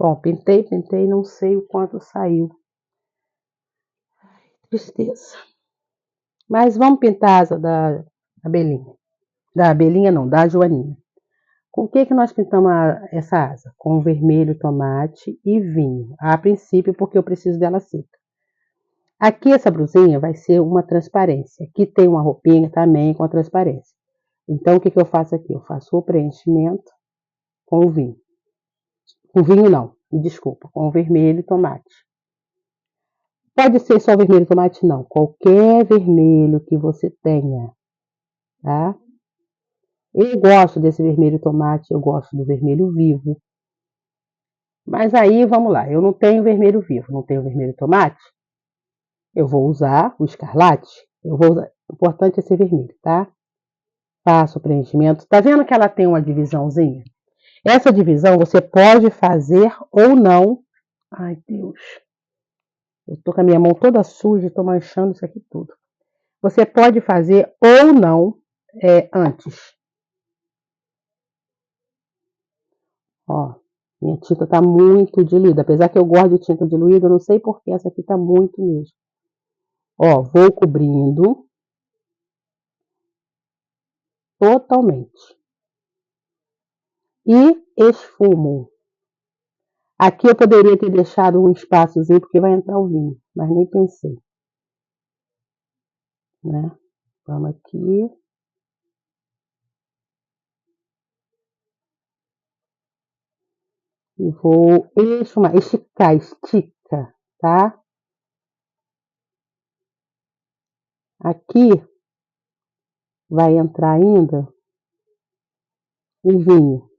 Bom, pintei, não sei o quanto saiu. Tristeza. Mas vamos pintar a asa da abelhinha. Da abelhinha não, da joaninha. Com o que nós pintamos essa asa? Com vermelho, tomate e vinho. A princípio, porque eu preciso dela seca. Aqui essa blusinha vai ser uma transparência. Aqui tem uma roupinha também com a transparência. Então, o que eu faço aqui? Eu faço o preenchimento com o vinho. Com vinho não, me desculpa, com o vermelho e tomate. Pode ser só vermelho e tomate não, qualquer vermelho que você tenha, tá? Eu gosto desse vermelho e tomate, eu gosto do vermelho vivo. Mas aí, vamos lá, eu não tenho vermelho vivo, não tenho vermelho e tomate. Eu vou usar o escarlate, o importante é ser vermelho, tá? Faço o preenchimento. Tá vendo que ela tem uma divisãozinha? Essa divisão você pode fazer ou não. Ai, Deus. Eu tô com a minha mão toda suja e tô manchando isso aqui tudo. Você pode fazer ou não antes. Ó, minha tinta tá muito diluída. Apesar que eu gosto de tinta diluída, eu não sei porque essa aqui tá muito mesmo. Ó, vou cobrindo totalmente. E esfumo. Aqui eu poderia ter deixado um espaçozinho, porque vai entrar o vinho, mas nem pensei. Né? Vamos aqui. E vou esfumar, esticar, estica, tá? Aqui vai entrar ainda o vinho.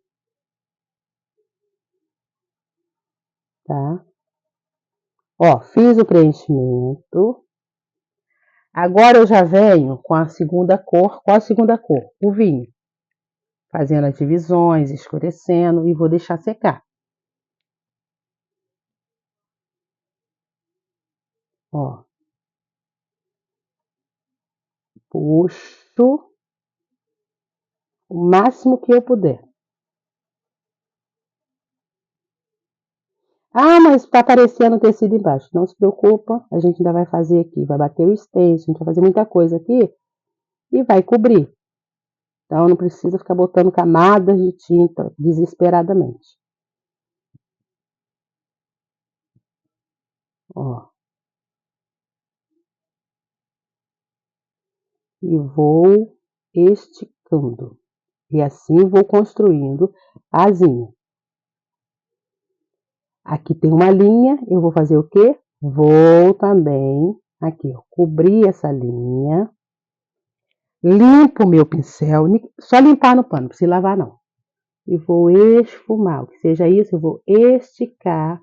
Tá? Ó, fiz o preenchimento. Agora eu já venho com a segunda cor. Qual a segunda cor? O vinho. Fazendo as divisões, escurecendo e vou deixar secar. Ó. Puxo o máximo que eu puder. Ah, mas tá aparecendo o tecido embaixo. Não se preocupa, a gente ainda vai fazer aqui. Vai bater o stencil, a gente vai fazer muita coisa aqui e vai cobrir. Então, não precisa ficar botando camadas de tinta desesperadamente. Ó. E vou esticando. E assim vou construindo a asinha. Aqui tem uma linha, eu vou fazer o quê? Vou também, aqui, ó, cobrir essa linha. Limpo o meu pincel, só limpar no pano, não precisa lavar não. E vou esfumar, o que seja isso, eu vou esticar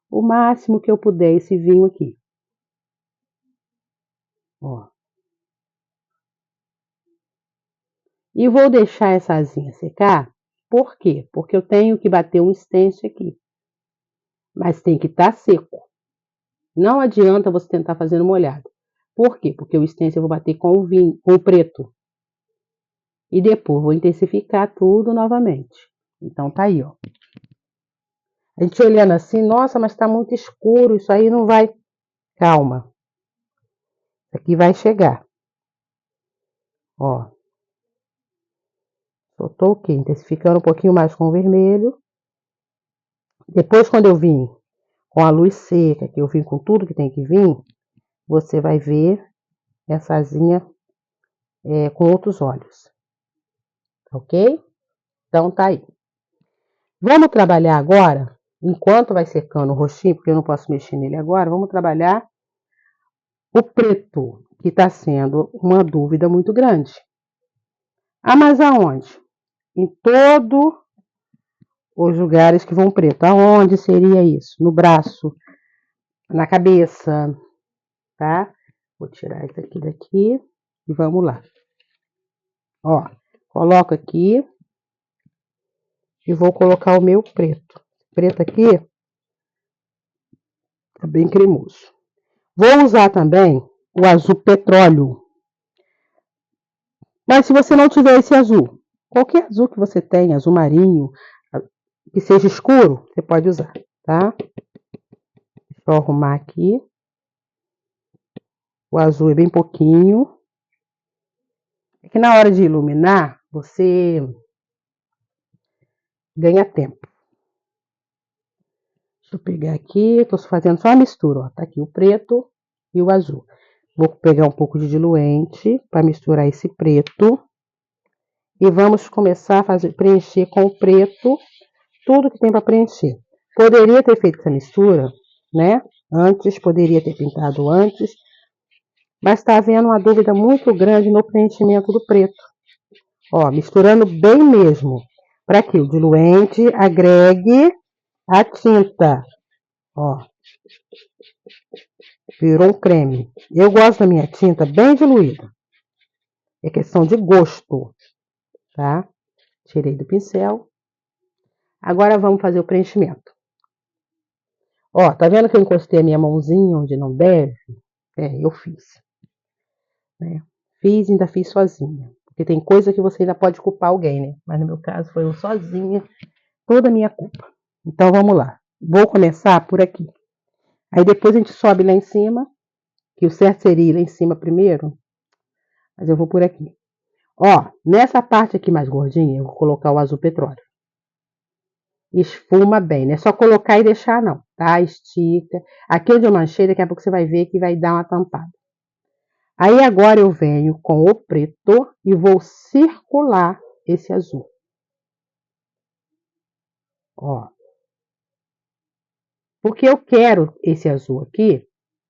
o máximo que eu puder esse vinho aqui. Ó. E vou deixar essa asinha secar, por quê? Porque eu tenho que bater um stencil aqui. Mas tem que estar seco. Não adianta você tentar fazer no molhado. Por quê? Porque o stencil eu vou bater com o vinho, com o preto. E depois vou intensificar tudo novamente. Então tá aí, ó. A gente olhando assim, nossa, mas tá muito escuro, isso aí não vai. Calma. Isso aqui vai chegar. Ó. Só tô o quê? Intensificando um pouquinho mais com o vermelho. Depois, quando eu vim com a luz seca, que eu vim com tudo que tem que vir, você vai ver essa asinha com outros olhos. Ok? Então tá aí. Vamos trabalhar agora, enquanto vai secando o rostinho, porque eu não posso mexer nele agora, vamos trabalhar o preto, que está sendo uma dúvida muito grande. Ah, mas aonde? Em todos os lugares que vão preto. Aonde seria isso? No braço, na cabeça, tá? Vou tirar isso aqui daqui e vamos lá. Ó, coloco aqui e vou colocar o meu preto. Preto aqui tá bem cremoso. Vou usar também o azul petróleo. Mas se você não tiver esse azul, qualquer azul que você tenha, azul marinho, que seja escuro, você pode usar. tá? Deixa eu arrumar aqui. O azul é bem pouquinho. É que na hora de iluminar, você ganha tempo. Deixa eu pegar aqui, tô fazendo só a mistura, ó. Tá aqui o preto e o azul. Vou pegar um pouco de diluente para misturar esse preto. E vamos começar a preencher com o preto tudo que tem para preencher. Poderia ter feito essa mistura, né? Antes, poderia ter pintado antes. Mas está havendo uma dúvida muito grande no preenchimento do preto. Ó, misturando bem mesmo. Para que o diluente agregue a tinta. Ó. Virou um creme. Eu gosto da minha tinta bem diluída. É questão de gosto. Tá? Tirei do pincel. Agora vamos fazer o preenchimento. Ó, tá vendo que eu encostei a minha mãozinha onde não deve? É, eu fiz. Né? Fiz e ainda fiz sozinha. Porque tem coisa que você ainda pode culpar alguém, né? Mas no meu caso foi eu sozinha, toda a minha culpa. Então vamos lá. Vou começar por aqui. Aí depois a gente sobe lá em cima, que o certo seria ir lá em cima primeiro. Mas eu vou por aqui. Ó, nessa parte aqui mais gordinha, eu vou colocar o azul petróleo. Esfuma bem, não é só colocar e deixar não, tá? Estica. Aqui onde eu manchei, daqui a pouco você vai ver que vai dar uma tampada. Aí agora eu venho com o preto e vou circular esse azul. Ó. Porque eu quero esse azul aqui,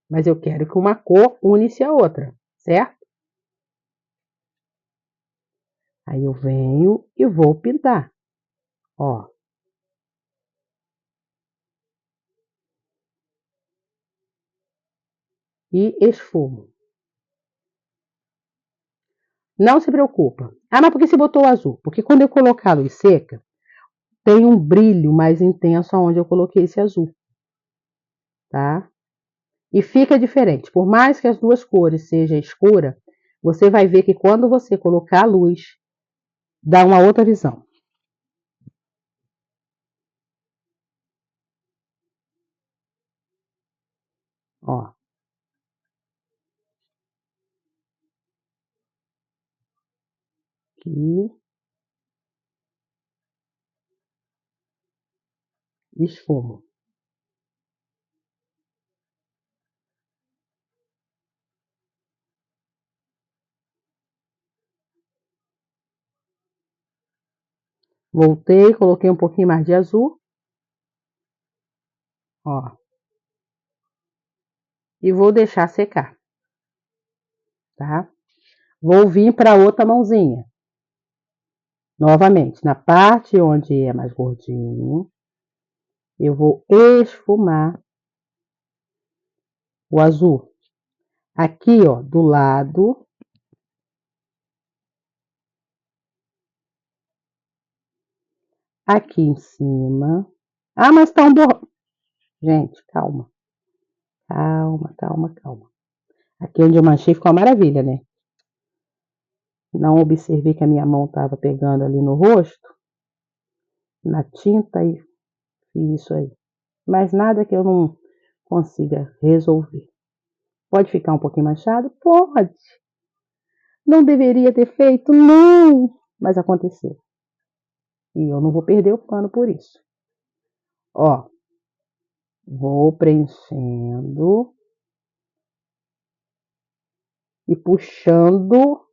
mas eu quero que uma cor une-se a outra, certo? Aí eu venho e vou pintar. Ó. E esfumo. Não se preocupa. Ah, mas por que você botou o azul? Porque quando eu colocar a luz seca, tem um brilho mais intenso onde eu coloquei esse azul. Tá? E fica diferente. Por mais que as duas cores sejam escuras, você vai ver que quando você colocar a luz, dá uma outra visão. Ó. Aqui. Esfumo. Voltei, coloquei um pouquinho mais de azul. Ó. E vou deixar secar. Tá? Vou vir para outra mãozinha. Novamente, na parte onde é mais gordinho, eu vou esfumar o azul. Aqui, ó, do lado. Aqui em cima. Ah, mas tá um borrão. Gente, calma. Calma, calma, calma. Aqui onde eu manchei ficou uma maravilha, né? Não observei que a minha mão tava pegando ali no rosto, na tinta, e fiz isso aí. Mas nada que eu não consiga resolver. Pode ficar um pouquinho manchado? Pode. Não deveria ter feito? Não. Mas aconteceu. E eu não vou perder o pano por isso. Ó. Vou preenchendo. E puxando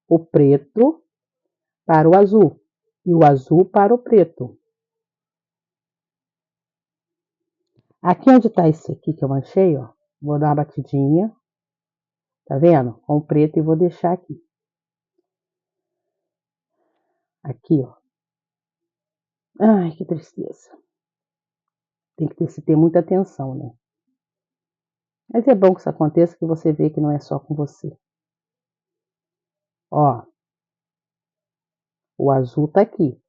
o preto para o azul. E o azul para o preto. Aqui onde tá esse aqui que eu manchei, ó. Vou dar uma batidinha. Tá vendo? Com o preto e vou deixar aqui. Aqui, ó. Ai, que tristeza. Tem que ter muita atenção, né? Mas é bom que isso aconteça, que você vê que não é só com você. Ó. O azul tá aqui.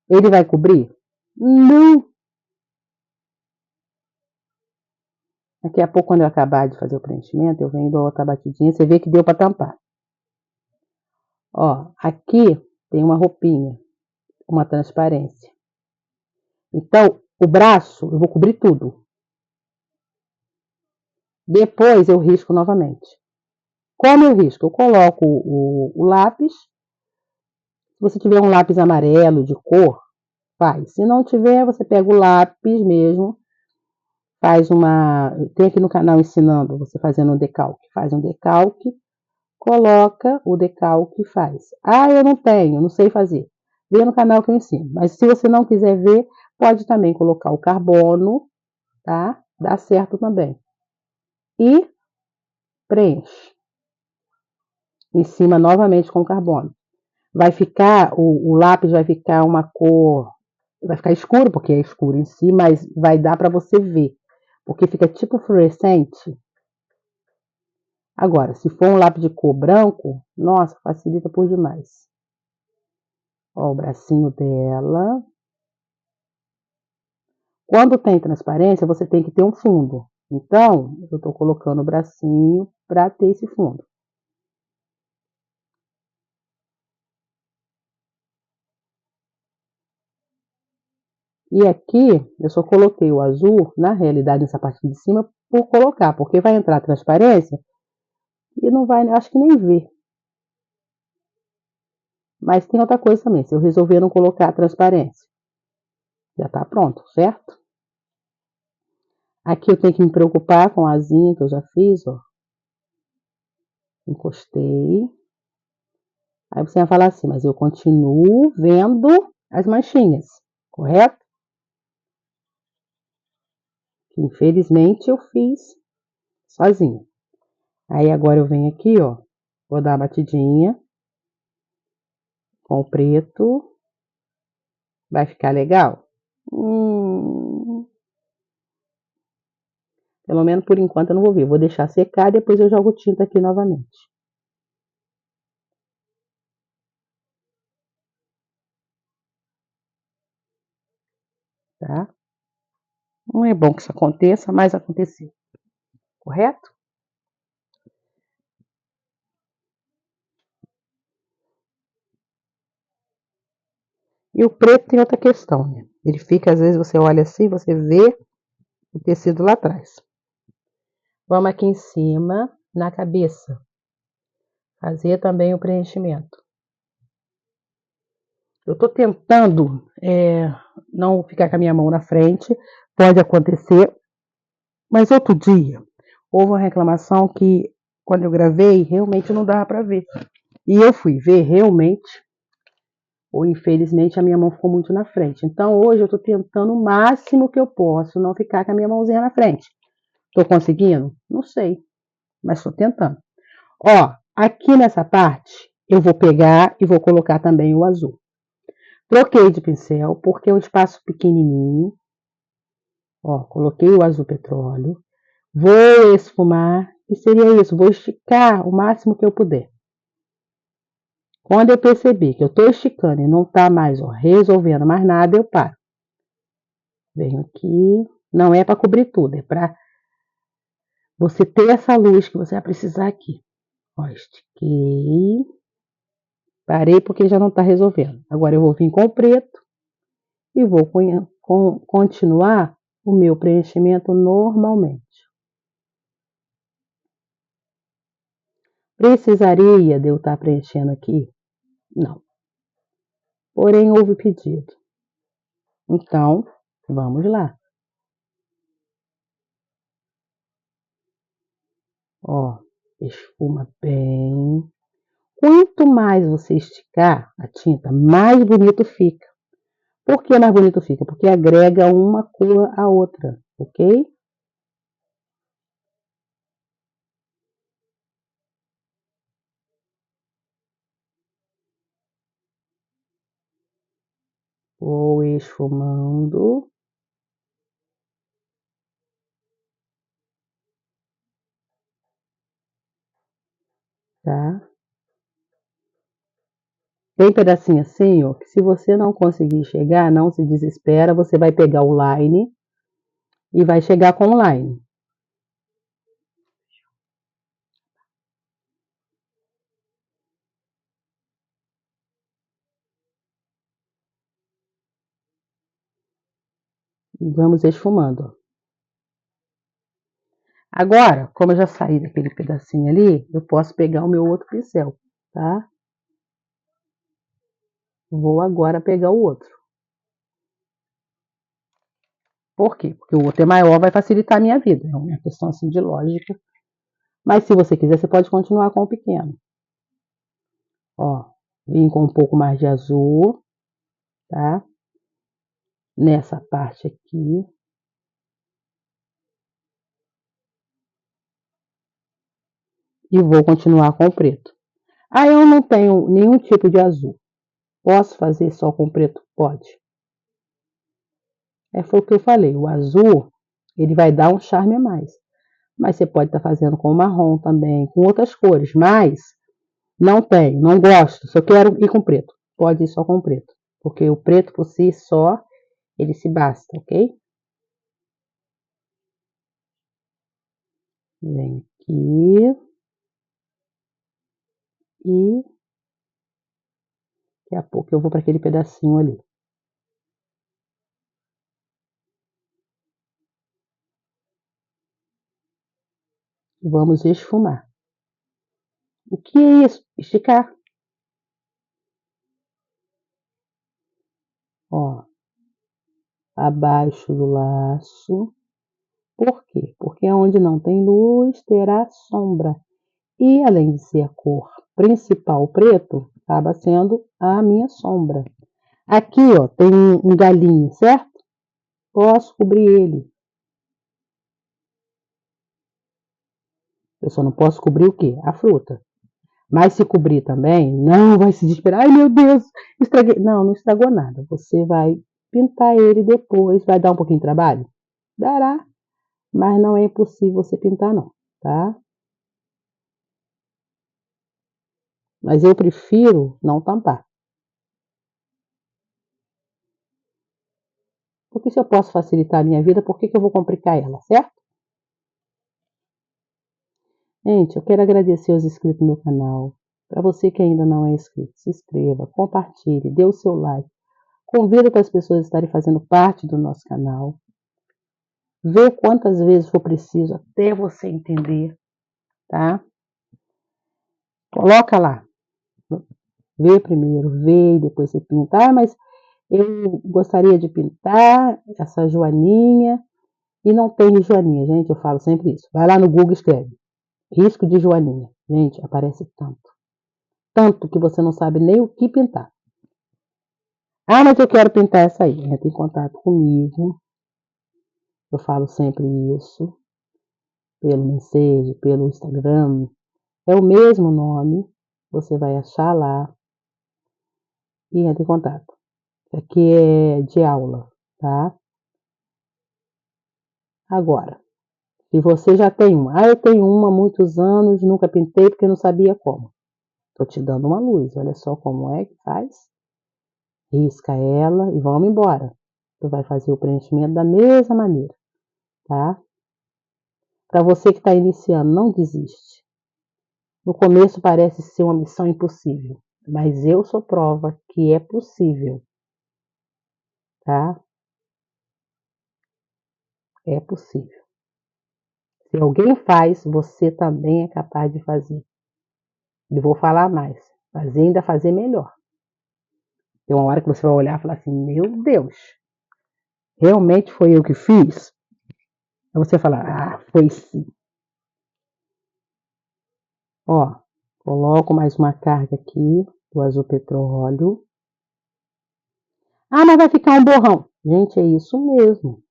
Ele vai cobrir? Não. Daqui a pouco, quando eu acabar de fazer o preenchimento, eu venho e dou outra batidinha. Você vê que deu para tampar. Ó, aqui tem uma roupinha, uma transparência. Então, O braço, eu vou cobrir tudo. Depois eu risco novamente. Como eu risco? Eu coloco o lápis. Se você tiver um lápis amarelo de cor, faz. Se não tiver, você pega o lápis mesmo, faz uma. Tem aqui no canal ensinando você fazendo um decalque. Faz um decalque, coloca o decalque e faz. Ah, eu não tenho, não sei fazer. Vê no canal que eu ensino. Mas se você não quiser ver, pode também colocar o carbono, tá? Dá certo também. E preenche. Em cima novamente com carbono. Vai ficar, o lápis vai ficar uma cor, vai ficar escuro, porque é escuro em si, mas vai dar para você ver, porque fica tipo fluorescente. Agora, se for um lápis de cor branco, nossa, facilita por demais. Ó, o bracinho dela. Quando tem transparência, você tem que ter um fundo. Então, eu estou colocando o bracinho para ter esse fundo. E aqui, eu só coloquei o azul, na realidade, nessa parte de cima, por colocar, porque vai entrar transparência e não vai, acho que nem ver. Mas tem outra coisa também, se eu resolver não colocar a transparência, já tá pronto, certo? Aqui eu tenho que me preocupar com a asinha que eu já fiz, ó. Encostei. Aí você vai falar assim, mas eu continuo vendo as manchinhas, correto? Infelizmente eu fiz sozinha. Aí agora eu venho aqui, ó, vou dar uma batidinha com o preto. Vai ficar legal? Pelo menos por enquanto eu não vou ver. Vou deixar secar, depois eu jogo tinta aqui novamente. Tá? Não é bom que isso aconteça, mas aconteceu. Correto? E o preto tem outra questão, né? Ele fica, às vezes você olha assim, você vê o tecido lá atrás. Vamos aqui em cima, na cabeça. Fazer também o preenchimento. Eu tô tentando não ficar com a minha mão na frente. Pode acontecer. Mas outro dia, houve uma reclamação que, quando eu gravei, realmente não dava para ver. E eu fui ver, realmente, ou infelizmente, a minha mão ficou muito na frente. Então, hoje, eu estou tentando o máximo que eu posso não ficar com a minha mãozinha na frente. Estou conseguindo? Não sei, mas estou tentando. Ó, aqui nessa parte, eu vou pegar e vou colocar também o azul. Troquei de pincel, porque é um espaço pequenininho. Ó, coloquei o azul petróleo. Vou esfumar, e seria isso, vou esticar o máximo que eu puder. Quando eu perceber que eu estou esticando e não está mais resolvendo mais nada, eu paro. Venho aqui, não é para cobrir tudo, é para você ter essa luz que você vai precisar aqui. Ó, estiquei, parei porque já não está resolvendo. Agora eu vou vir com o preto e vou continuar o meu preenchimento normalmente. Precisaria de eu estar preenchendo aqui? Não. Porém, houve pedido. Então, vamos lá. Ó, esfuma bem. Quanto mais você esticar a tinta, mais bonito fica. Por que mais bonito fica? Porque agrega uma cor à outra, ok? Vou esfumando, tá? Tem pedacinho assim, ó, que se você não conseguir chegar, não se desespera, você vai pegar o line e vai chegar com o line. E vamos esfumando, ó. Agora, como eu já saí daquele pedacinho ali, eu posso pegar o meu outro pincel, tá? Vou agora pegar o outro. Por quê? Porque o outro é maior, vai facilitar a minha vida. É uma questão assim de lógica. Mas se você quiser, você pode continuar com o pequeno. Ó, vim com um pouco mais de azul, tá? Nessa parte aqui. E vou continuar com o preto. Ah, eu não tenho nenhum tipo de azul. Posso fazer só com preto? Pode. Foi o que eu falei. O azul, ele vai dar um charme a mais. Mas você pode estar fazendo com marrom também, com outras cores. Mas não tenho, não gosto. Só quero ir com preto. Pode ir só com preto. Porque o preto por si só, ele se basta, ok? Vem aqui. E daqui a pouco eu vou para aquele pedacinho ali. Vamos esfumar. O que é isso? Esticar. Ó, abaixo do laço. Por quê? Porque onde não tem luz, terá sombra. E além de ser a cor principal preto, acaba sendo a minha sombra. Aqui, ó, tem um galinho, certo? Posso cobrir ele. Eu só não posso cobrir o quê? A fruta. Mas se cobrir também, não vai se desesperar. Ai, meu Deus, estraguei. Não, não estragou nada. Você vai pintar ele depois. Vai dar um pouquinho de trabalho? Dará. Mas não é impossível você pintar, não, tá? Mas eu prefiro não tampar. Porque se eu posso facilitar a minha vida, por que eu vou complicar ela, certo? Gente, eu quero agradecer os inscritos no meu canal. Para você que ainda não é inscrito, se inscreva, compartilhe, dê o seu like. Convido para as pessoas estarem fazendo parte do nosso canal. Vê quantas vezes for preciso até você entender, tá? Coloca lá. Vê primeiro, vê e depois você pinta. Ah, mas eu gostaria de pintar essa joaninha e não tem joaninha, gente. Eu falo sempre isso. Vai lá no Google e escreve risco de joaninha. Gente, aparece tanto. Tanto que você não sabe nem o que pintar. Ah, mas eu quero pintar essa aí. Entra em contato comigo. Eu falo sempre isso. Pelo mensagem, pelo Instagram. É o mesmo nome. Você vai achar lá. E entra em contato. Aqui é de aula, tá? Agora, se você já tem uma. Ah, eu tenho uma há muitos anos, nunca pintei porque não sabia como. Tô te dando uma luz. Olha só como é que faz. Risca ela e vamos embora. Tu vai fazer o preenchimento da mesma maneira, tá? Para você que está iniciando, não desiste. No começo parece ser uma missão impossível, mas eu sou prova que é possível, tá? É possível. Se alguém faz, você também é capaz de fazer. E vou falar mais, mas ainda fazer melhor. Tem uma hora que você vai olhar e falar assim, meu Deus, realmente foi eu que fiz? Aí você fala, ah, foi sim. Ó, coloco mais uma carga aqui do azul petróleo. Ah, mas vai ficar um borrão. Gente, é isso mesmo.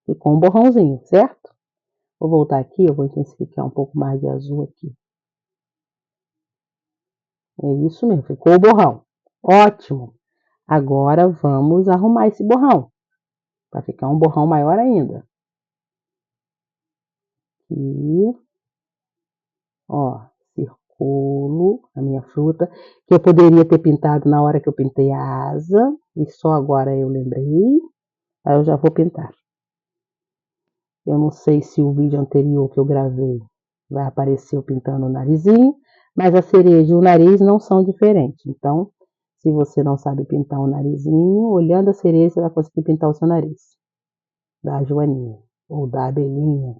Ficou um borrãozinho, certo? Vou voltar aqui, eu vou intensificar um pouco mais de azul aqui. É isso mesmo, ficou o borrão. Ótimo. Agora vamos arrumar esse borrão. Para ficar um borrão maior ainda. E, ó, circulo a minha fruta, que eu poderia ter pintado na hora que eu pintei a asa, e só agora eu lembrei. Aí eu já vou pintar. Eu não sei se o vídeo anterior que eu gravei vai aparecer eu pintando o narizinho, mas a cereja e o nariz não são diferentes. Então, se você não sabe pintar o narizinho, olhando a cereja, você vai conseguir pintar o seu nariz. da joaninha ou da abelhinha.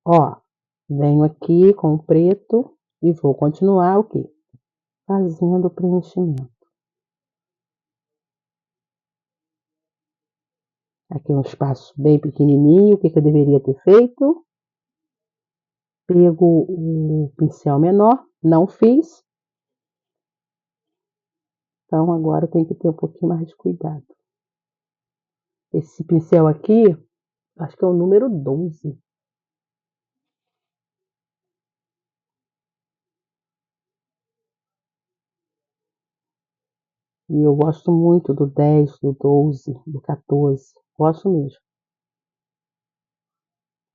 Ó, venho aqui com o preto e vou continuar o quê? Fazendo o preenchimento. Aqui é um espaço bem pequenininho, o que eu deveria ter feito? Pego o pincel menor, não fiz. Então agora eu tenho que ter um pouquinho mais de cuidado. Esse pincel aqui, acho que é o número 12. E eu gosto muito do 10, do 12, do 14. Gosto mesmo.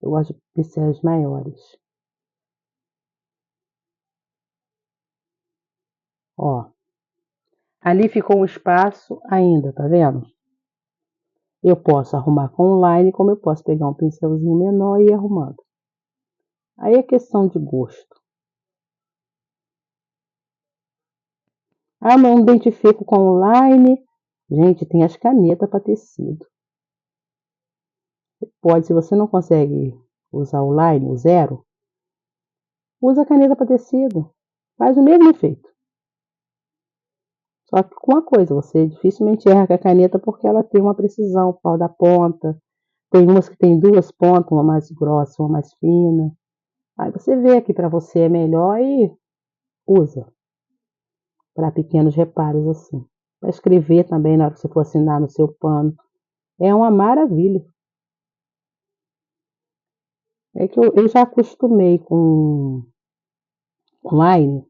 Eu gosto de pincéis maiores. Ó. Ali ficou um espaço ainda, tá vendo? Eu posso arrumar com online, como eu posso pegar um pincelzinho menor e ir arrumando. Aí é questão de gosto. Ah, não identifico com online. Gente, tem as canetas para tecido. Pode, se você não consegue usar online, o zero, usa a caneta para tecido. Faz o mesmo efeito. Só que com uma coisa, você dificilmente erra com a caneta porque ela tem uma precisão, o pau da ponta. Tem umas que tem duas pontas, uma mais grossa, uma mais fina. Aí você vê aqui para você é melhor e usa. Para pequenos reparos assim. Para escrever também na hora que você for assinar no seu pano. É uma maravilha. É que eu já acostumei com online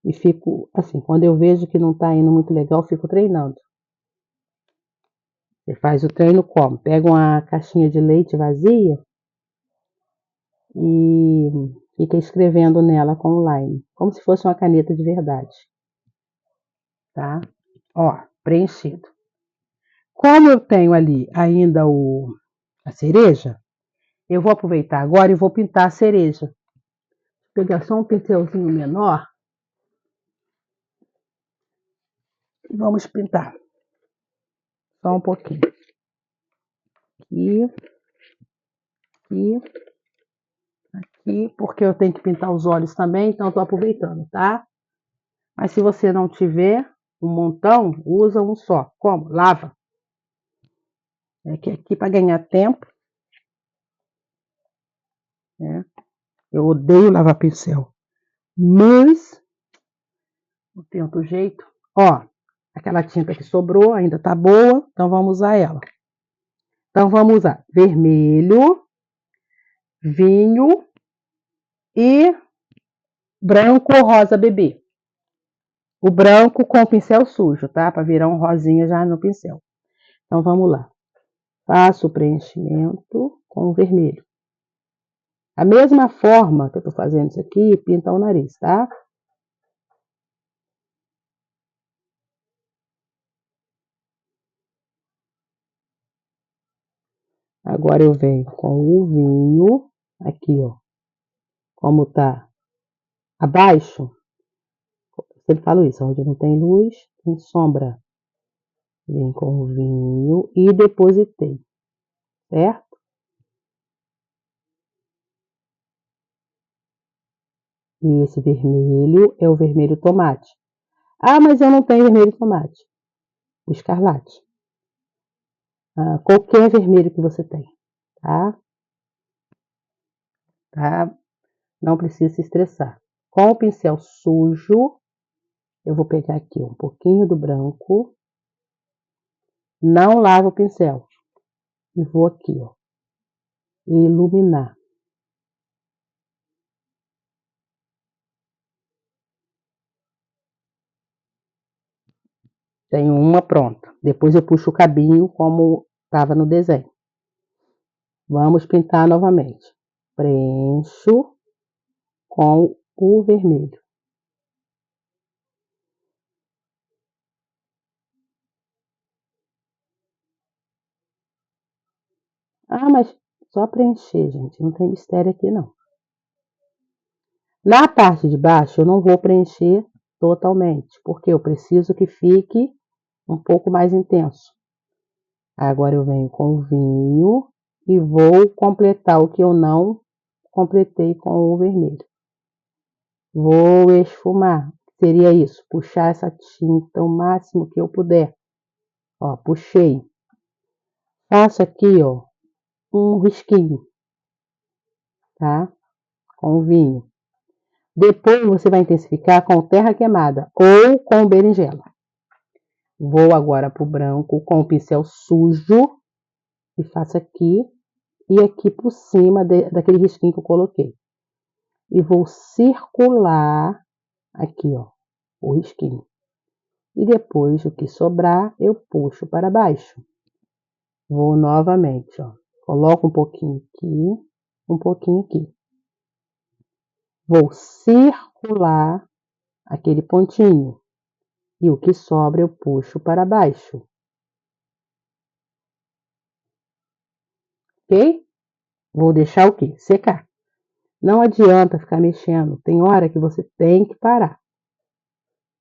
e fico, assim, quando eu vejo que não está indo muito legal, eu fico treinando. Você faz o treino como? Pega uma caixinha de leite vazia e fica escrevendo nela com online, como se fosse uma caneta de verdade. Tá? Ó, preenchido. Como eu tenho ali ainda a cereja, eu vou aproveitar agora e vou pintar a cereja. Vou pegar só um pincelzinho menor e vamos pintar. Só um pouquinho. Aqui, aqui, aqui, porque eu tenho que pintar os olhos também, então eu tô aproveitando, tá? Mas se você não tiver um montão, usa um só. Como? Lava. É que aqui para ganhar tempo, né? Eu odeio lavar pincel, mas não tem outro jeito. Ó, aquela tinta que sobrou ainda tá boa, então vamos usar ela. Então vamos usar vermelho, vinho e branco ou rosa bebê. O branco com o pincel sujo, tá? Para virar um rosinha já no pincel. Então vamos lá. Faço o preenchimento com o vermelho. A mesma forma que eu tô fazendo isso aqui, pinta o nariz, tá? Agora eu venho com o vinho, aqui, ó. Como tá abaixo, eu sempre falo isso, onde não tem luz, tem sombra. Vem com o vinho e depositei, certo? E esse vermelho é o vermelho tomate. Ah, mas eu não tenho vermelho tomate. O escarlate. Ah, qualquer vermelho que você tem, tá? Tá? Não precisa se estressar. Com o pincel sujo, eu vou pegar aqui um pouquinho do branco. Não lavo o pincel. E vou aqui, ó. Iluminar. Tenho uma pronta. Depois eu puxo o cabinho como estava no desenho. Vamos pintar novamente. Preencho com o vermelho. Ah, mas só preencher, gente. Não tem mistério aqui, não. Na parte de baixo, eu não vou preencher totalmente, porque eu preciso que fique um pouco mais intenso. Agora eu venho com o vinho e vou completar o que eu não completei com o vermelho. Vou esfumar. Seria isso, puxar essa tinta o máximo que eu puder. Ó, puxei. Faço aqui, ó, um risquinho, tá? Com o vinho. Depois você vai intensificar com terra queimada ou com berinjela. Vou agora pro branco com o pincel sujo e faço aqui e aqui por cima daquele risquinho que eu coloquei. E vou circular aqui, ó, o risquinho. E depois o que sobrar eu puxo para baixo. Vou novamente, ó, coloco um pouquinho aqui, um pouquinho aqui. Vou circular aquele pontinho. E o que sobra eu puxo para baixo. Ok? Vou deixar o quê? Secar. Não adianta ficar mexendo. Tem hora que você tem que parar.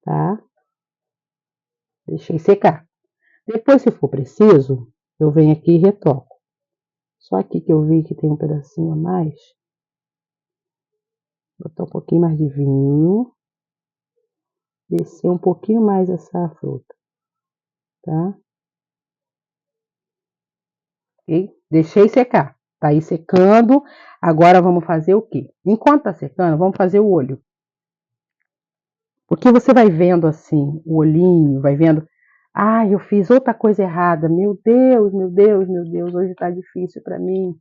Tá? Deixei secar. Depois, se for preciso, eu venho aqui e retoco. Só aqui que eu vi que tem um pedacinho a mais. Botar um pouquinho mais de vinho. Descer um pouquinho mais essa fruta. Tá? Ok? Deixei secar. Tá aí secando. Agora vamos fazer o quê? Enquanto tá secando, vamos fazer o olho. Porque você vai vendo assim, o olhinho, vai vendo. Ah, eu fiz outra coisa errada. Meu Deus, meu Deus, meu Deus, hoje tá difícil para mim.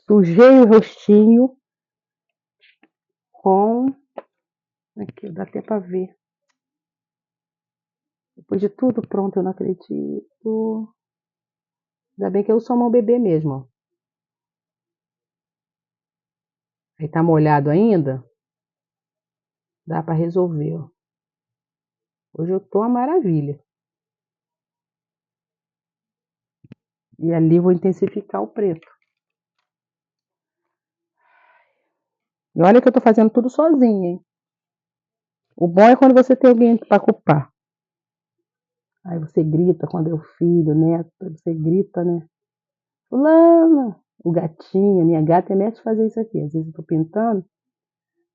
Sujei o rostinho com. Aqui, dá até para ver. Depois de tudo pronto, eu não acredito. Ainda bem que eu sou mão bebê mesmo, ó. Aí tá molhado ainda. Dá para resolver, ó. Hoje eu tô uma maravilha. E ali vou intensificar o preto. E olha que eu tô fazendo tudo sozinha, hein? O bom é quando você tem alguém para culpar. Aí você grita quando é o filho, neto, você grita, né? Fulano, o gatinho, a minha gata é mestre de fazer isso aqui. Às vezes eu tô pintando,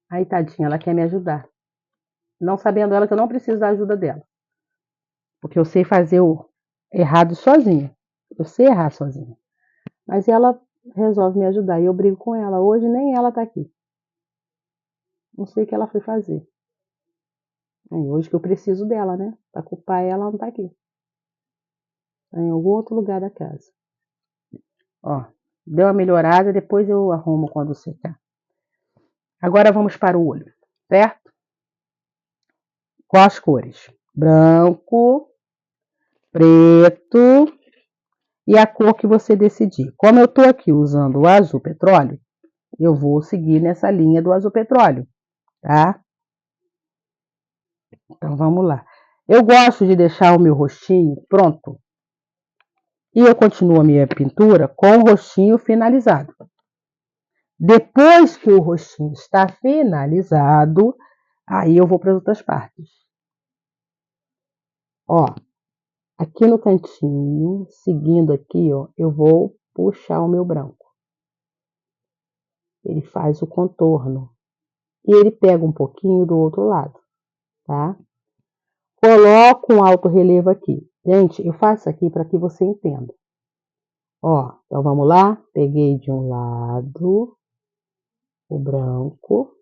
aí tadinha, ela quer me ajudar. Não sabendo ela que eu não preciso da ajuda dela. Porque eu sei fazer o errado sozinha. Eu sei errar sozinha. Mas ela resolve me ajudar e eu brigo com ela. Hoje nem ela tá aqui. Não sei o que ela foi fazer. Aí, hoje que eu preciso dela, né? Pra culpar ela, ela não tá aqui. Tá em algum outro lugar da casa. Ó, deu uma melhorada, depois eu arrumo quando secar. Agora vamos para o olho, certo? Com as cores branco, preto e a cor que você decidir. Como eu estou aqui usando o azul petróleo, eu vou seguir nessa linha do azul petróleo, tá? Então vamos lá. Eu gosto de deixar o meu rostinho pronto. E eu continuo a minha pintura com o rostinho finalizado. Depois que o rostinho está finalizado, aí eu vou para as outras partes. Ó, aqui no cantinho, seguindo aqui, ó, eu vou puxar o meu branco. Ele faz o contorno. E ele pega um pouquinho do outro lado, tá? Coloco um alto relevo aqui. Gente, eu faço aqui para que você entenda. Ó, então vamos lá. Peguei de um lado o branco.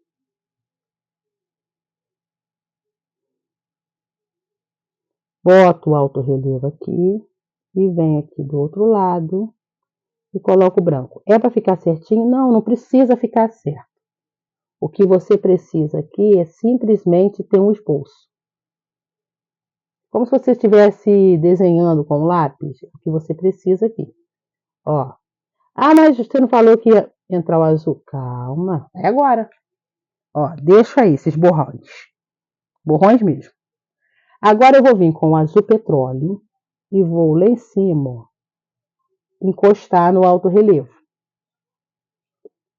Boto o alto relevo aqui. E venho aqui do outro lado e coloco o branco. É para ficar certinho? Não, não precisa ficar certo. O que você precisa aqui é simplesmente ter um esboço. Como se você estivesse desenhando com lápis, o que você precisa aqui. Ó. Ah, mas você não falou que ia entrar o azul. Calma, é agora. Ó, deixa aí esses borrões. Borrões mesmo. Agora eu vou vir com o azul petróleo e vou lá em cima, ó, encostar no alto relevo.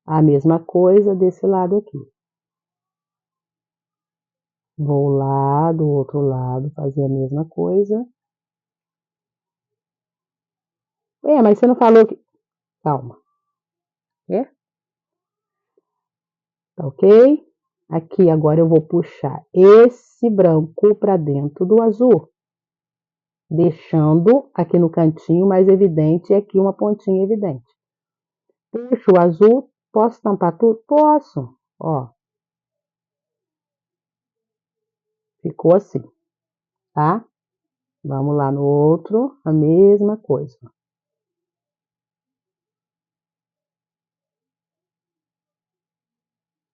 A mesma coisa desse lado aqui. Vou lá do outro lado fazer a mesma coisa. Mas você não falou que... Calma. Tá ok? Aqui agora eu vou puxar esse branco para dentro do azul, deixando aqui no cantinho mais evidente e aqui uma pontinha evidente. Puxo o azul, posso tampar tudo? Posso, ó. Ficou assim, tá? Vamos lá no outro, a mesma coisa.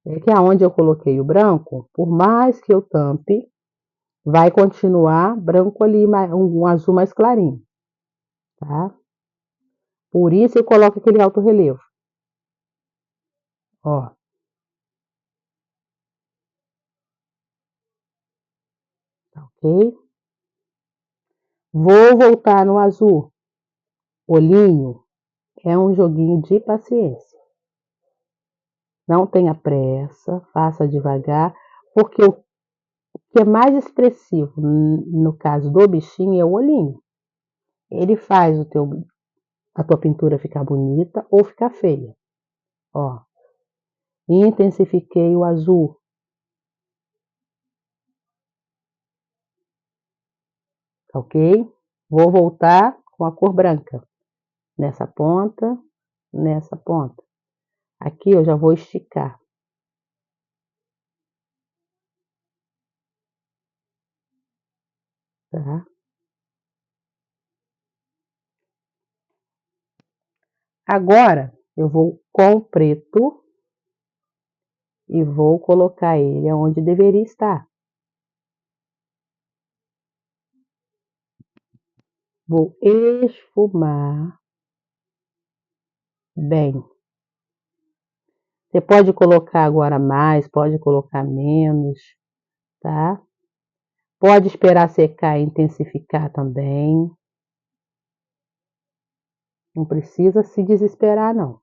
É que aonde eu coloquei o branco, por mais que eu tampe, vai continuar branco ali, um azul mais clarinho, tá? Por isso eu coloco aquele alto relevo. Ó. Tá ok? Vou voltar no azul. Olhinho é um joguinho de paciência. Não tenha pressa, faça devagar, porque o que é mais expressivo no caso do bichinho é o olhinho. Ele faz a tua pintura ficar bonita ou ficar feia. Ó, intensifiquei o azul. Ok? Vou voltar com a cor branca. Nessa ponta, nessa ponta. Aqui eu já vou esticar. Tá? Agora eu vou com o preto e vou colocar ele onde deveria estar. Vou esfumar bem. Você pode colocar agora mais, pode colocar menos, tá? Pode esperar secar e intensificar também. Não precisa se desesperar, não.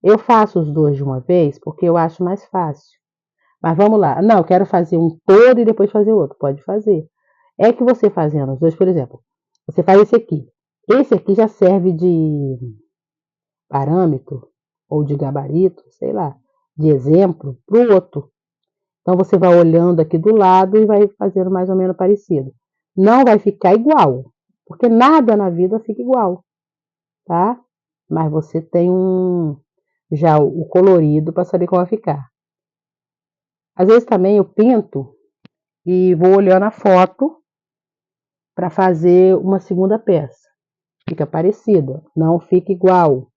Eu faço os dois de uma vez porque eu acho mais fácil. Mas vamos lá. Não, eu quero fazer um todo e depois fazer outro. Pode fazer. É que você fazendo os dois, por exemplo, você faz esse aqui. Esse aqui já serve de parâmetro ou de gabarito, sei lá, de exemplo para o outro. Então você vai olhando aqui do lado e vai fazendo mais ou menos parecido. Não vai ficar igual, porque nada na vida fica igual, tá? Mas você tem já o colorido para saber como vai ficar. Às vezes também eu pinto e vou olhando a foto para fazer uma segunda peça. Fica parecida, não fica igual.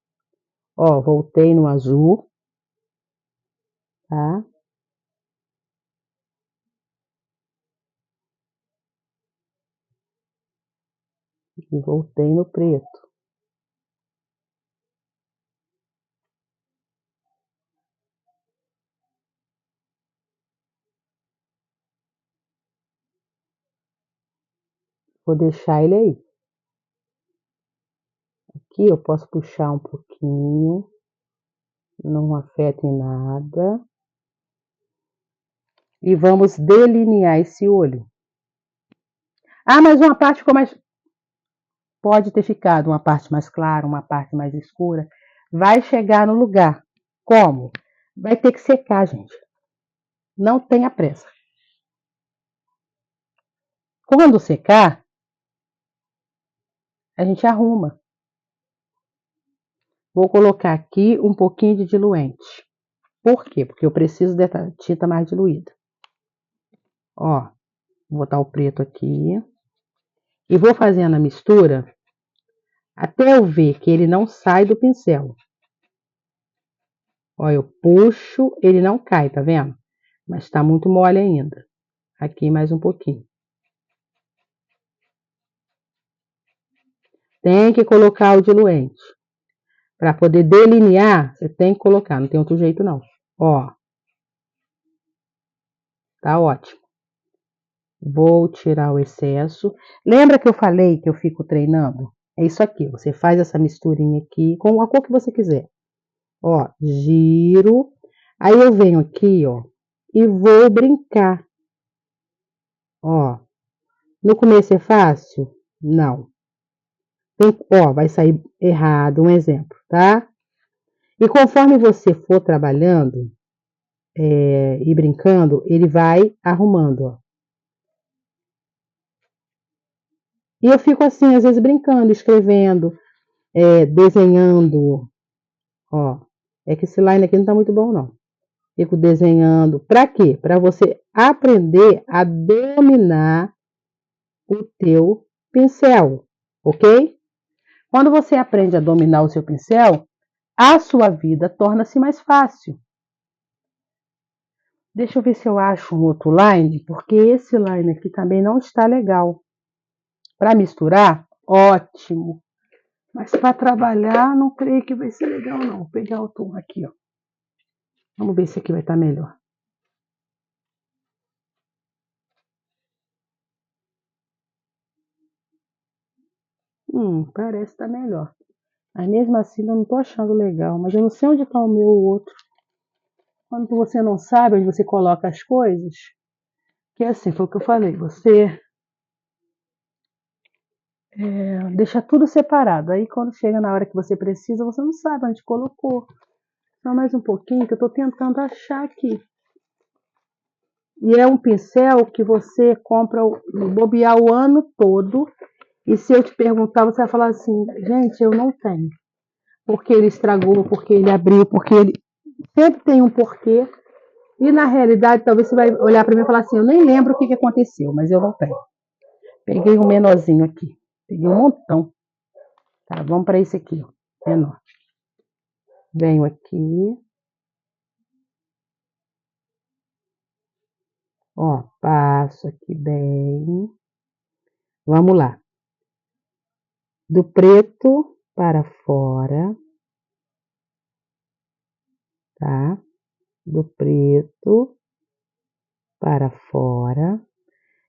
Ó, voltei no azul, tá? E voltei no preto. Vou deixar ele aí. Aqui eu posso puxar um pouquinho, não afeta em nada. E vamos delinear esse olho. Ah, mas uma parte ficou mais... Pode ter ficado uma parte mais clara, uma parte mais escura. Vai chegar no lugar. Como? Vai ter que secar, gente. Não tenha pressa. Quando secar, a gente arruma. Vou colocar aqui um pouquinho de diluente. Por quê? Porque eu preciso dessa tinta mais diluída. Ó, vou botar o preto aqui. E vou fazendo a mistura até eu ver que ele não sai do pincel. Ó, eu puxo, ele não cai, tá vendo? Mas tá muito mole ainda. Aqui mais um pouquinho. Tem que colocar o diluente. Para poder delinear, você tem que colocar, não tem outro jeito não. Ó. Tá ótimo. Vou tirar o excesso. Lembra que eu falei que eu fico treinando? É isso aqui, você faz essa misturinha aqui com a cor que você quiser. Ó, giro. Aí eu venho aqui, ó, e vou brincar. Ó, no começo é fácil? Não. vai sair errado, um exemplo, tá? E conforme você for trabalhando e brincando, ele vai arrumando, ó. E eu fico assim, às vezes brincando, escrevendo, desenhando, ó. É que esse line aqui não tá muito bom, não. Fico desenhando. Pra quê? Pra você aprender a dominar o teu pincel, ok? Quando você aprende a dominar o seu pincel, a sua vida torna-se mais fácil. Deixa eu ver se eu acho um outro line, porque esse line aqui também não está legal. Para misturar, ótimo. Mas para trabalhar, não creio que vai ser legal, não. Vou pegar o tom aqui, ó. Vamos ver se aqui vai estar melhor. Parece estar melhor. Mas mesmo assim, eu não estou achando legal. Mas eu não sei onde está o meu outro. Quando você não sabe onde você coloca as coisas, que é assim, foi o que eu falei, você deixa tudo separado. Aí quando chega na hora que você precisa, você não sabe onde colocou. Só mais um pouquinho que eu estou tentando achar aqui. E é um pincel que você compra, bobear o ano todo. E se eu te perguntar, você vai falar assim, gente, eu não tenho. Porque ele estragou, porque ele abriu, porque ele... Sempre tem um porquê. E na realidade, talvez você vai olhar para mim e falar assim, eu nem lembro o que aconteceu, mas eu não tenho. Peguei um menorzinho aqui. Peguei um montão. Tá, vamos para esse aqui, ó, menor. Venho aqui. Ó, passo aqui bem. Vamos lá. Do preto para fora. Tá? Do preto para fora.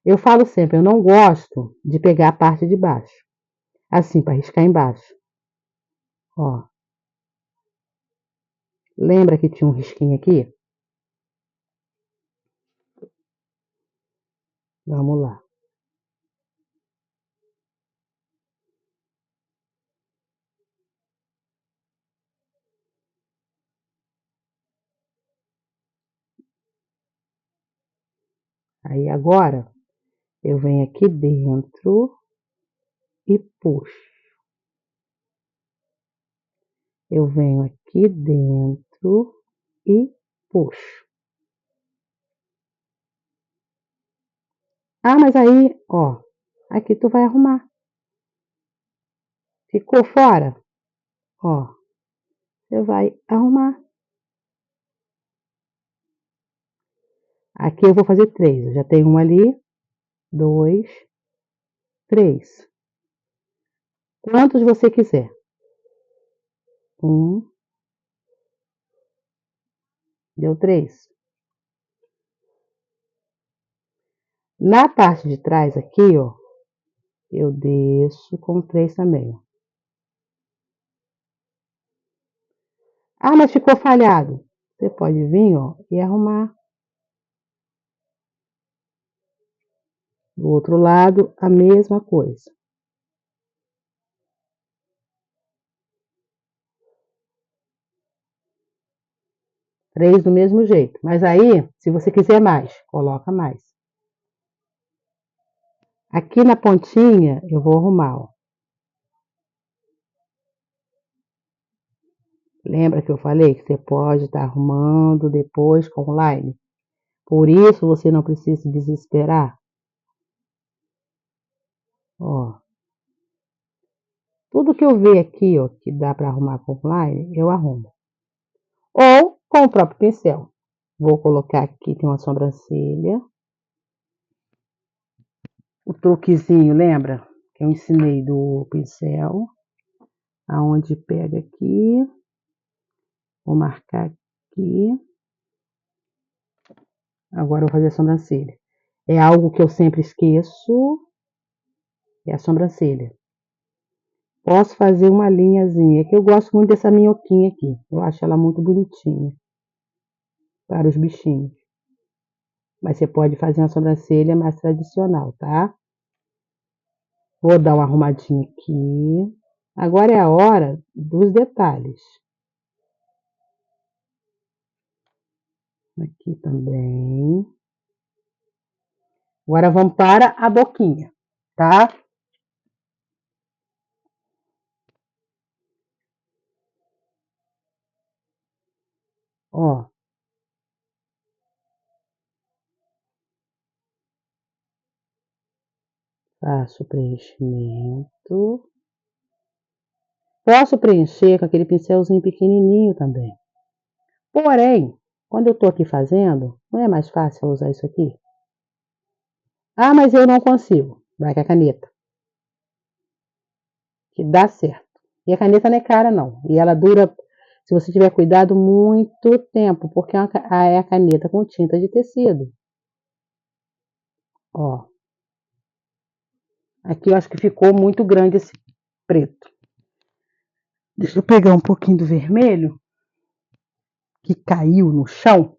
Eu falo sempre, eu não gosto de pegar a parte de baixo. Assim, para riscar embaixo. Ó. Lembra que tinha um risquinho aqui? Vamos lá. Aí agora, eu venho aqui dentro e puxo. Eu venho aqui dentro e puxo. Ah, mas aí, ó, aqui tu vai arrumar. Ficou fora? Ó, você vai arrumar. Aqui eu vou fazer 3. Eu já tenho um ali, 2, 3. Quantos você quiser. 1, deu 3. Na parte de trás aqui, ó, eu desço com 3 também, ó. Ah, mas ficou falhado. Você pode vir, ó, e arrumar. Do outro lado, a mesma coisa. Três do mesmo jeito. Mas aí, se você quiser mais, coloca mais. Aqui na pontinha, eu vou arrumar, ó. Lembra que eu falei que você pode estar arrumando depois com o line? Por isso, você não precisa se desesperar. Ó. Tudo que eu ver aqui, ó, que dá para arrumar com o line, eu arrumo. Ou com o próprio pincel. Vou colocar aqui, tem uma sobrancelha. O truquezinho, lembra? Que eu ensinei do pincel. Aonde pega aqui. Vou marcar aqui. Agora eu vou fazer a sobrancelha. É algo que eu sempre esqueço. É a sobrancelha. Posso fazer uma linhazinha. É que eu gosto muito dessa minhoquinha aqui. Eu acho ela muito bonitinha. Para os bichinhos. Mas você pode fazer uma sobrancelha mais tradicional, tá? Vou dar uma arrumadinha aqui. Agora é a hora dos detalhes. Aqui também. Agora vamos para a boquinha, tá? Ó. Faço o preenchimento. Posso preencher com aquele pincelzinho pequenininho também. Porém, quando eu tô aqui fazendo, não é mais fácil usar isso aqui? Ah, mas eu não consigo. Vai com a caneta. Que dá certo. E a caneta não é cara, não. E ela dura, se você tiver cuidado, muito tempo, porque é a caneta com tinta de tecido. Ó. Aqui eu acho que ficou muito grande esse preto. Deixa eu pegar um pouquinho do vermelho, que caiu no chão.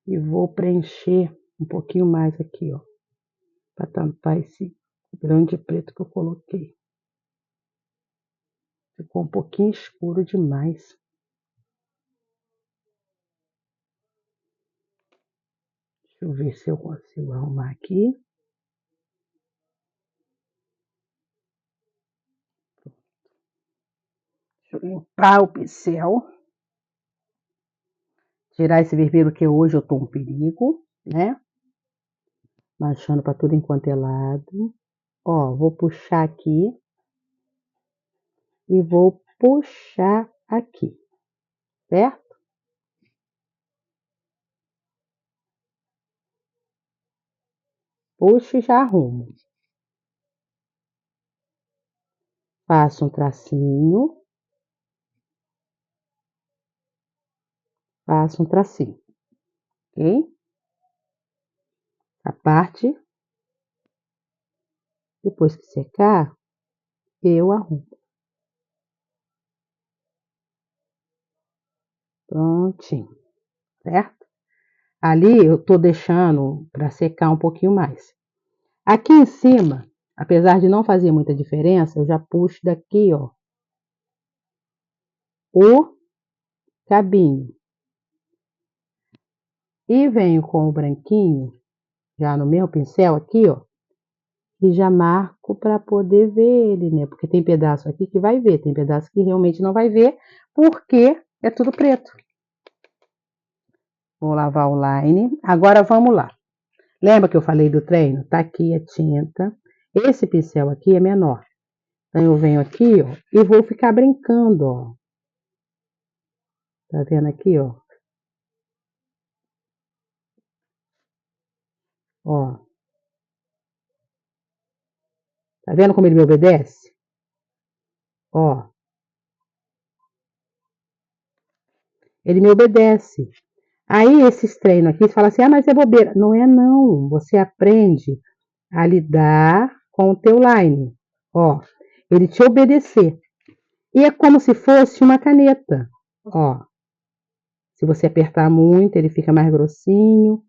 E vou preencher um pouquinho mais aqui, ó. Para tampar esse grande preto que eu coloquei. Ficou um pouquinho escuro demais. Deixa eu ver se eu consigo arrumar aqui. Deixa eu limpar o pincel. Tirar esse vermelho que hoje eu tô um perigo, né? Baixando para tudo enquanto é lado. Ó, vou puxar aqui. E vou puxar aqui. Certo? Puxo e já arrumo. Faço um tracinho. Faço um tracinho. Ok? A parte. Depois que secar, eu arrumo. Prontinho. Certo? Ali eu tô deixando para secar um pouquinho mais. Aqui em cima, apesar de não fazer muita diferença, eu já puxo daqui, ó, o cabinho. E venho com o branquinho, já no meu pincel aqui, ó, e já marco para poder ver ele, né? Porque tem pedaço aqui que vai ver, tem pedaço que realmente não vai ver, porque é tudo preto. Vou lavar o line. Agora vamos lá. Lembra que eu falei do treino? Tá aqui a tinta. Esse pincel aqui é menor. Então eu venho aqui, ó, e vou ficar brincando, ó. Tá vendo aqui, ó? Ó. Tá vendo como ele me obedece? Ó. Ele me obedece. Aí esses treinos aqui, você fala assim, ah, mas é bobeira. Não é não. Você aprende a lidar com o teu line. Ó. Ele te obedecer. E é como se fosse uma caneta. Ó. Se você apertar muito, ele fica mais grossinho.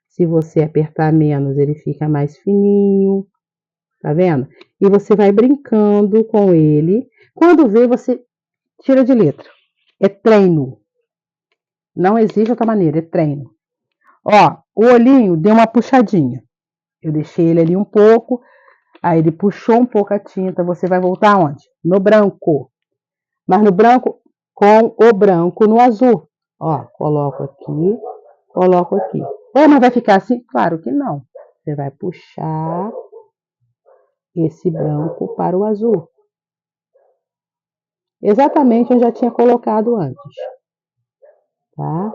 Se você apertar menos, ele fica mais fininho. Tá vendo? E você vai brincando com ele. Quando vê, você tira de letra. É treino. Não existe outra maneira, é treino. Ó, o olhinho deu uma puxadinha. Eu deixei ele ali um pouco. Aí ele puxou um pouco a tinta. Você vai voltar onde? No branco. Mas no branco, com o branco no azul. Ó, coloco aqui, coloco aqui. Ou não vai ficar assim? Claro que não. Você vai puxar esse branco para o azul. Exatamente onde eu já tinha colocado antes. Tá?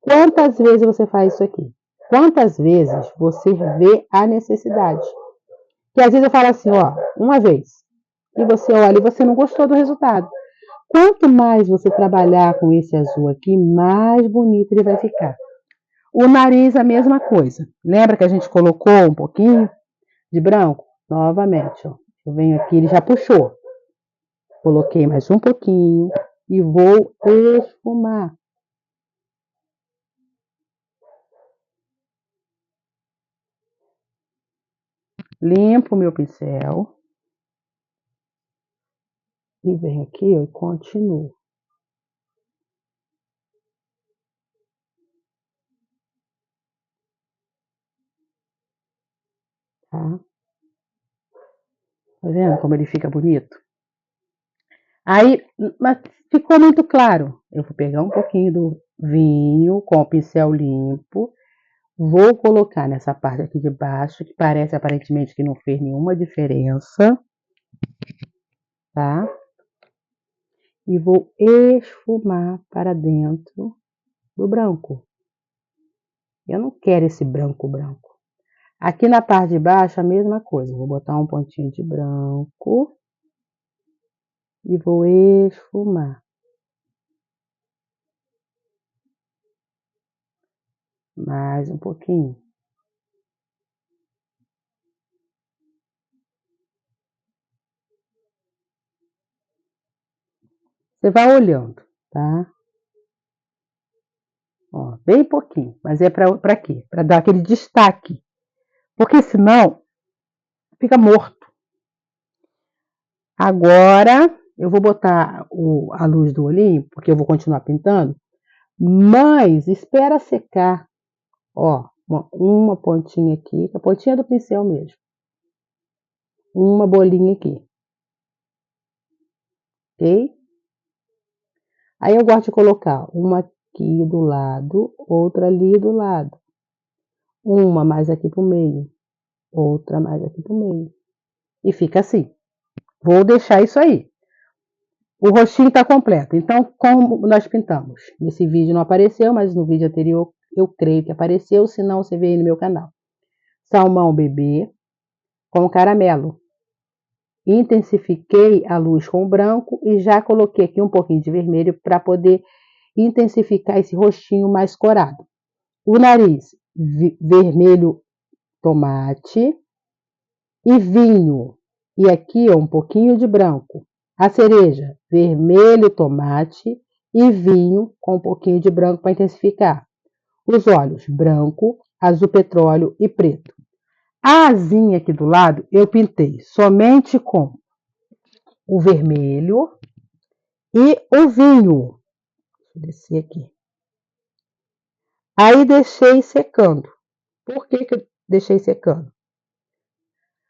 Quantas vezes você faz isso aqui? Quantas vezes você vê a necessidade? Que às vezes eu falo assim, ó, uma vez. E você olha e você não gostou do resultado. Quanto mais você trabalhar com esse azul aqui, mais bonito ele vai ficar. O nariz, a mesma coisa. Lembra que a gente colocou um pouquinho de branco? Novamente, ó. Eu venho aqui, ele já puxou. Coloquei mais um pouquinho e vou esfumar. Limpo o meu pincel. E venho aqui, ó, e continuo. Tá? Tá vendo como ele fica bonito? Aí, mas ficou muito claro. Eu vou pegar um pouquinho do vinho com o pincel limpo. Vou colocar nessa parte aqui de baixo, que parece aparentemente que não fez nenhuma diferença. Tá? E vou esfumar para dentro do branco. Eu não quero esse branco branco. Aqui na parte de baixo a mesma coisa. Vou botar um pontinho de branco e vou esfumar. Mais um pouquinho. Você vai olhando, tá? Ó, bem pouquinho, mas é para quê? Para dar aquele destaque. Porque senão fica morto. Agora eu vou botar a luz do olhinho, porque eu vou continuar pintando, mas espera secar. Ó, uma pontinha aqui, a pontinha do pincel mesmo. Uma bolinha aqui. Ok? Aí eu gosto de colocar uma aqui do lado, outra ali do lado. Uma mais aqui pro meio, outra mais aqui pro meio. E fica assim. Vou deixar isso aí. O rostinho está completo. Então, como nós pintamos? Nesse vídeo não apareceu, mas no vídeo anterior eu creio que apareceu, se não você vê aí no meu canal. Salmão bebê com caramelo. Intensifiquei a luz com branco e já coloquei aqui um pouquinho de vermelho para poder intensificar esse rostinho mais corado. O nariz, vermelho tomate e vinho. E aqui, ó, um pouquinho de branco. A cereja, vermelho tomate e vinho com um pouquinho de branco para intensificar. Os olhos, branco, azul petróleo e preto. A asinha aqui do lado eu pintei somente com o vermelho e o vinho. Deixa eu descer aqui. Aí deixei secando. Por que eu deixei secando?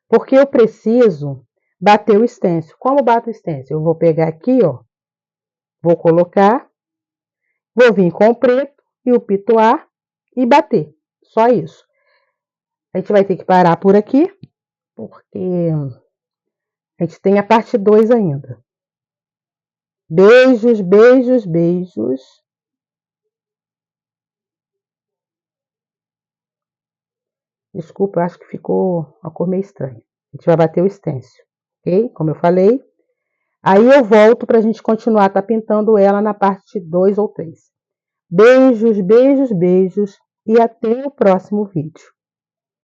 Porque eu preciso bater o stencil. Como bato o stencil? Eu vou pegar aqui, ó. Vou colocar. Vou vir com o preto e o pituar e bater. Só isso. A gente vai ter que parar por aqui, porque a gente tem a parte 2 ainda. Beijos, beijos, beijos. Desculpa, eu acho que ficou uma cor meio estranha. A gente vai bater o stencil, ok? Como eu falei. Aí eu volto para a gente continuar tá pintando ela na parte 2 ou 3. Beijos, beijos, beijos e até o próximo vídeo.